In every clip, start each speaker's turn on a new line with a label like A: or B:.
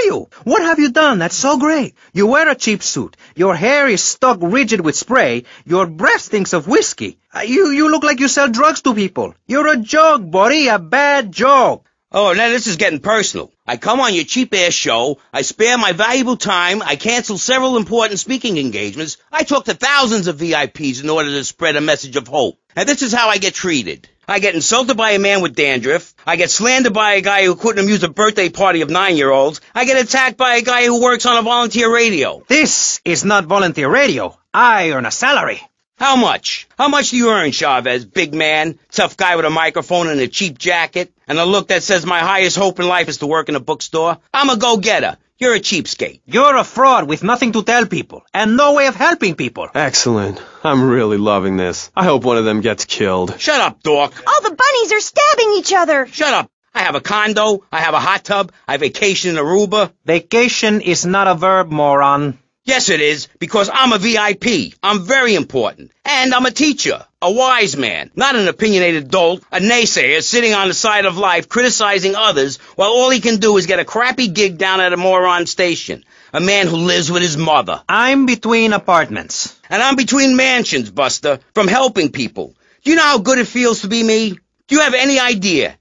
A: you? What have you done that's so great? You wear a cheap suit. Your hair is stuck rigid with spray. Your breath stinks of whiskey. You look like you sell drugs to people. You're a joke, buddy, a bad joke.
B: Oh, now this is getting personal. I come on your cheap-ass show, I spare my valuable time, I cancel several important speaking engagements, I talk to thousands of VIPs in order to spread a message of hope. And this is how I get treated. I get insulted by a man with dandruff, I get slandered by a guy who couldn't amuse a birthday party of 9-year-olds, I get attacked by a guy who works on a volunteer radio.
A: This is not volunteer radio. I earn a salary.
B: How much? How much do you earn, Chavez, big man, tough guy with a microphone and a cheap jacket, and a look that says my highest hope in life is to work in a bookstore? I'm a go-getter. You're a cheapskate.
A: You're a fraud with nothing to tell people, and no way of helping people.
C: Excellent. I'm really loving this. I hope one of them gets killed.
B: Shut up, dork.
D: All the bunnies are stabbing each other.
B: Shut up. I have a condo, I have a hot tub, I vacation in Aruba.
A: Vacation is not a verb, moron.
B: Yes, it is, because I'm a VIP. I'm very important. And I'm a teacher, a wise man, not an opinionated dolt, a naysayer sitting on the side of life criticizing others while all he can do is get a crappy gig down at a moron station. A man who lives with his mother.
A: I'm between apartments.
B: And I'm between mansions, Buster, from helping people. Do you know how good it feels to be me? Do you have any idea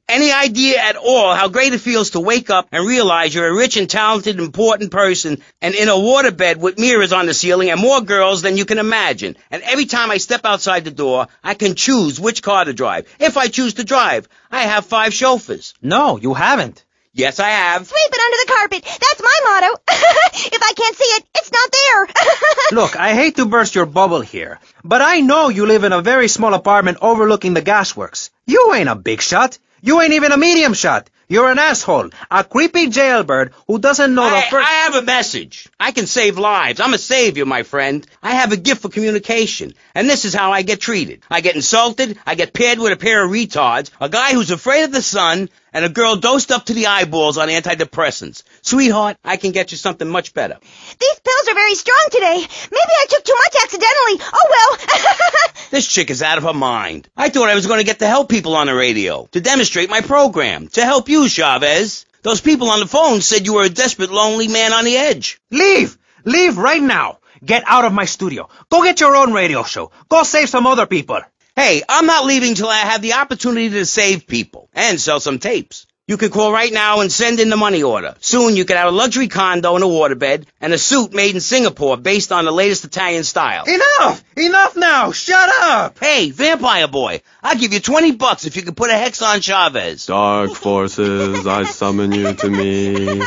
B: at all how great it feels to wake up and realize you're a rich and talented, important person and in a waterbed with mirrors on the ceiling and more girls than you can imagine? And every time I step outside the door, I can choose which car to drive. If I choose to drive, I have 5 chauffeurs.
A: No, you haven't.
B: Yes, I have.
D: Sweep it under the carpet. That's my motto. If I can't see it, it's not there.
A: Look, I hate to burst your bubble here, but I know you live in a very small apartment overlooking the gasworks. You ain't a big shot. You ain't even a medium shot. You're an asshole, a creepy jailbird who doesn't know the first...
B: I have a message. I can save lives. I'm a savior, my friend. I have a gift for communication, and this is how I get treated. I get insulted, I get paired with a pair of retards, a guy who's afraid of the sun, and a girl dosed up to the eyeballs on antidepressants. Sweetheart, I can get you something much better.
D: These pills are very strong today. Maybe I took too much accidentally. Oh, well.
B: This chick is out of her mind. I thought I was going to get to help people on the radio, to demonstrate my program, to help you, Chavez. Those people on the phone said you were a desperate, lonely man on the edge.
A: Leave! Leave right now! Get out of my studio. Go get your own radio show. Go save some other people.
B: Hey, I'm not leaving till I have the opportunity to save people and sell some tapes. You can call right now and send in the money order. Soon you can have a luxury condo and a waterbed and a suit made in Singapore based on the latest Italian style.
A: Enough! Enough now! Shut up!
B: Hey, vampire boy, I'll give you $20 if you can put a hex on Chavez.
C: Dark forces, I summon you to me.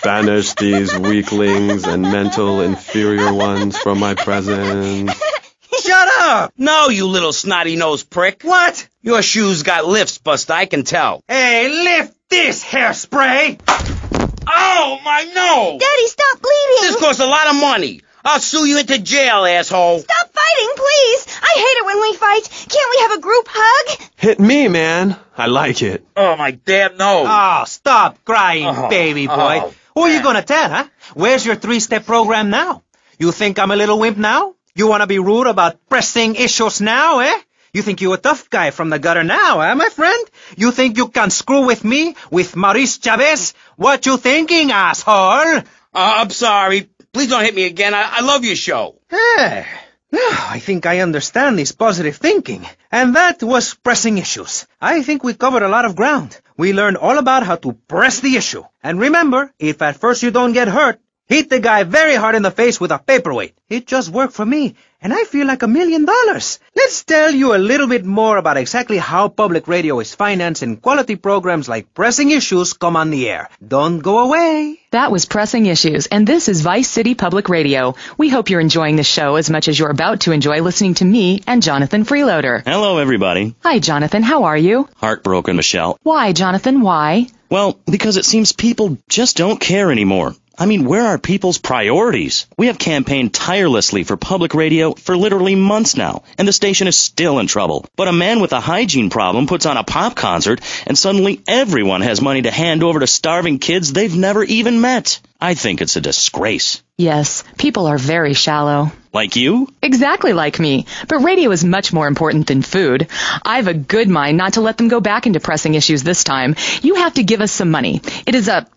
C: Banish these weaklings and mental inferior ones from my presence.
A: Shut up!
B: No, you little snotty-nosed prick.
A: What?
B: Your shoes got lifts, Buster, I can tell.
A: Hey, lift this hairspray!
B: Oh, my nose!
D: Daddy, stop bleeding.
B: This costs a lot of money. I'll sue you into jail, asshole.
D: Stop fighting, please. I hate it when we fight. Can't we have a group hug?
C: Hit me, man. I like it.
B: Oh, my damn nose.
A: Oh, stop crying, baby boy. Who are you gonna tell, huh? Where's your 3-step program now? You think I'm a little wimp now? You wanna be rude about pressing issues now, eh? You think you're a tough guy from the gutter now, eh, my friend? You think you can screw with me, with Maurice Chavez? What you thinking, asshole?
B: I'm sorry. Please don't hit me again. I love your show.
A: Hey, I think I understand this positive thinking. And that was pressing issues. I think we covered a lot of ground. We learned all about how to press the issue. And remember, if at first you don't get hurt, hit the guy very hard in the face with a paperweight. It just worked for me, and I feel like $1 million. Let's tell you a little bit more about exactly how public radio is financed and quality programs like Pressing Issues come on the air. Don't go away.
E: That was Pressing Issues, and this is Vice City Public Radio. We hope you're enjoying the show as much as you're about to enjoy listening to me and Jonathan Freeloader.
F: Hello, everybody.
E: Hi, Jonathan. How are you?
F: Heartbroken, Michelle.
E: Why, Jonathan? Why?
F: Well, because it seems people just don't care anymore. I mean, where are people's priorities? We have campaigned tirelessly for public radio for literally months now, and the station is still in trouble. But a man with a hygiene problem puts on a pop concert, and suddenly everyone has money to hand over to starving kids they've never even met. I think it's a disgrace.
E: Yes, people are very shallow.
F: Like you?
E: Exactly like me. But radio is much more important than food. I have a good mind not to let them go back into pressing issues this time. You have to give us some money. It's a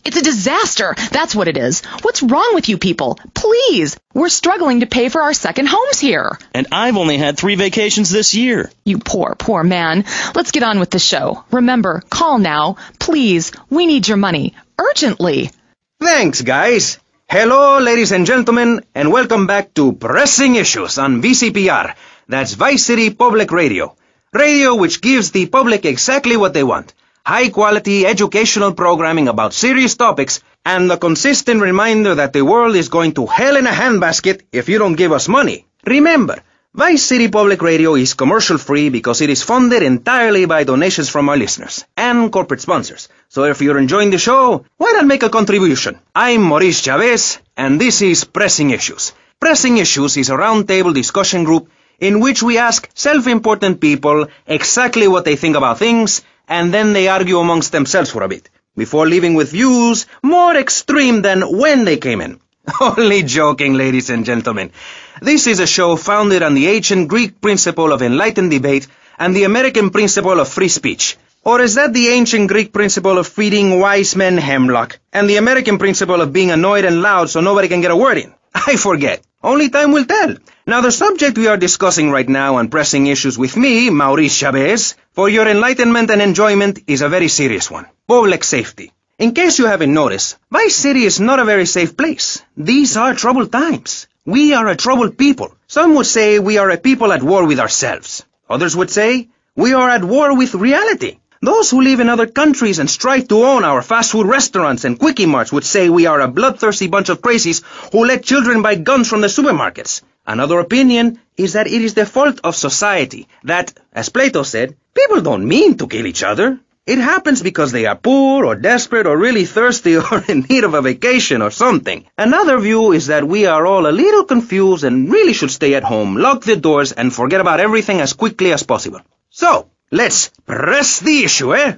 E: disaster. That's what it is. What's wrong with you people? Please. We're struggling to pay for our second homes here.
F: And I've only had 3 vacations this year.
E: You poor, poor man. Let's get on with the show. Remember, call now. Please. We need your money. Urgently.
A: Thanks, guys. Hello, ladies and gentlemen, and welcome back to Pressing Issues on WCTR. That's Vice City Public Radio. Radio which gives the public exactly what they want. High-quality educational programming about serious topics, and the consistent reminder that the world is going to hell in a handbasket if you don't give us money. Remember, Vice City Public Radio is commercial-free because it is funded entirely by donations from our listeners and corporate sponsors. So if you're enjoying the show, why not make a contribution? I'm Maurice Chavez, and this is Pressing Issues. Pressing Issues is a roundtable discussion group in which we ask self-important people exactly what they think about things, and then they argue amongst themselves for a bit, before leaving with views more extreme than when they came in. Only joking, ladies and gentlemen. This is a show founded on the ancient Greek principle of enlightened debate and the American principle of free speech. Or is that the ancient Greek principle of feeding wise men hemlock and the American principle of being annoyed and loud so nobody can get a word in? I forget. Only time will tell. Now, the subject we are discussing right now on Pressing Issues with me, Maurice Chavez, for your enlightenment and enjoyment is a very serious one. Public safety. In case you haven't noticed, Vice City is not a very safe place. These are troubled times. We are a troubled people. Some would say we are a people at war with ourselves. Others would say we are at war with reality. Those who live in other countries and strive to own our fast food restaurants and quickie marts would say we are a bloodthirsty bunch of crazies who let children buy guns from the supermarkets. Another opinion is that it is the fault of society, that, as Plato said, people don't mean to kill each other. It happens because they are poor or desperate or really thirsty or in need of a vacation or something. Another view is that we are all a little confused and really should stay at home, lock the doors, and forget about everything as quickly as possible. So, let's press the issue, eh?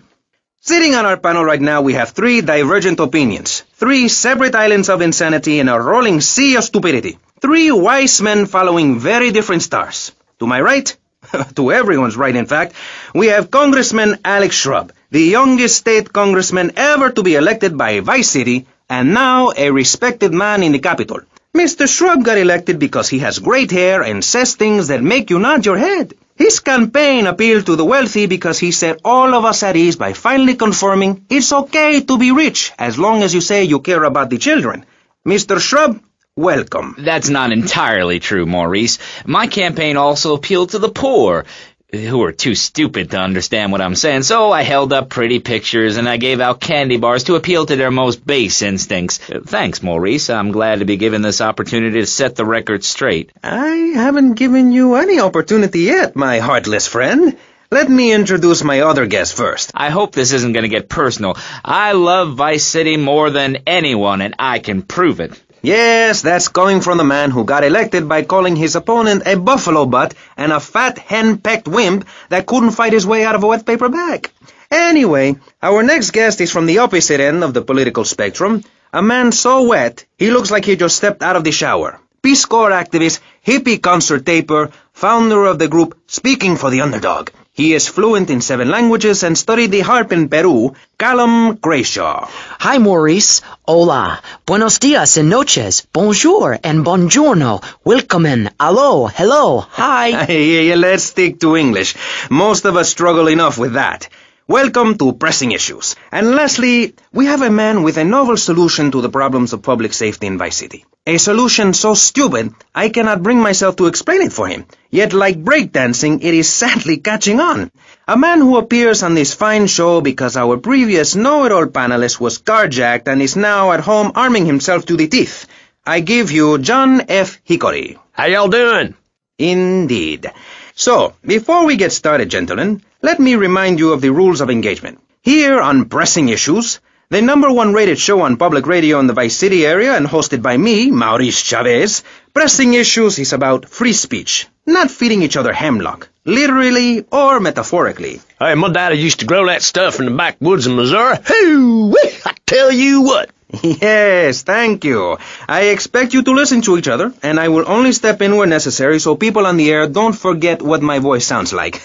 A: Sitting on our panel right now, we have 3 divergent opinions, 3 separate islands of insanity in a rolling sea of stupidity, 3 wise men following very different stars. To my right, to everyone's right, in fact, we have Congressman Alex Shrub, the youngest state congressman ever to be elected by Vice City, and now a respected man in the Capitol. Mr. Shrub got elected because he has great hair and says things that make you nod your head. His campaign appealed to the wealthy because he set all of us at ease by finally confirming it's okay to be rich as long as you say you care about the children. Mr. Shrub, welcome.
G: That's not entirely true, Maurice. My campaign also appealed to the poor, who are too stupid to understand what I'm saying, so I held up pretty pictures and I gave out candy bars to appeal to their most base instincts. Thanks, Maurice. I'm glad to be given this opportunity to set the record straight.
A: I haven't given you any opportunity yet, my heartless friend. Let me introduce my other guest first.
G: I hope this isn't going to get personal. I love Vice City more than anyone, and I can prove it.
A: Yes, that's coming from the man who got elected by calling his opponent a buffalo butt and a fat hen-pecked wimp that couldn't fight his way out of a wet paper bag. Anyway, our next guest is from the opposite end of the political spectrum, a man so wet he looks like he just stepped out of the shower. Peace Corps activist, hippie concert taper, founder of the group Speaking for the Underdog. He is fluent in 7 languages and studied the harp in Peru, Callum Grayshaw.
H: Hi, Maurice. Hola. Buenos dias and noches. Bonjour and buongiorno. Welcome. Allo. Hello. Hi.
A: Hey, let's stick to English. Most of us struggle enough with that. Welcome to Pressing Issues. And lastly, we have a man with a novel solution to the problems of public safety in Vice City. A solution so stupid, I cannot bring myself to explain it for him. Yet like breakdancing, it is sadly catching on. A man who appears on this fine show because our previous know-it-all panelist was carjacked and is now at home arming himself to the teeth. I give you John F. Hickory.
I: How y'all doing?
A: Indeed. So, before we get started, gentlemen, let me remind you of the rules of engagement. Here on Pressing Issues, the #1 rated show on public radio in the Vice City area and hosted by me, Maurice Chavez, Pressing Issues is about free speech, not feeding each other hemlock, literally or metaphorically.
I: Hey, my daddy used to grow that stuff in the backwoods of Missouri. Hoo-wee! I tell you what.
A: Yes, thank you. I expect you to listen to each other, and I will only step in where necessary so people on the air don't forget what my voice sounds like.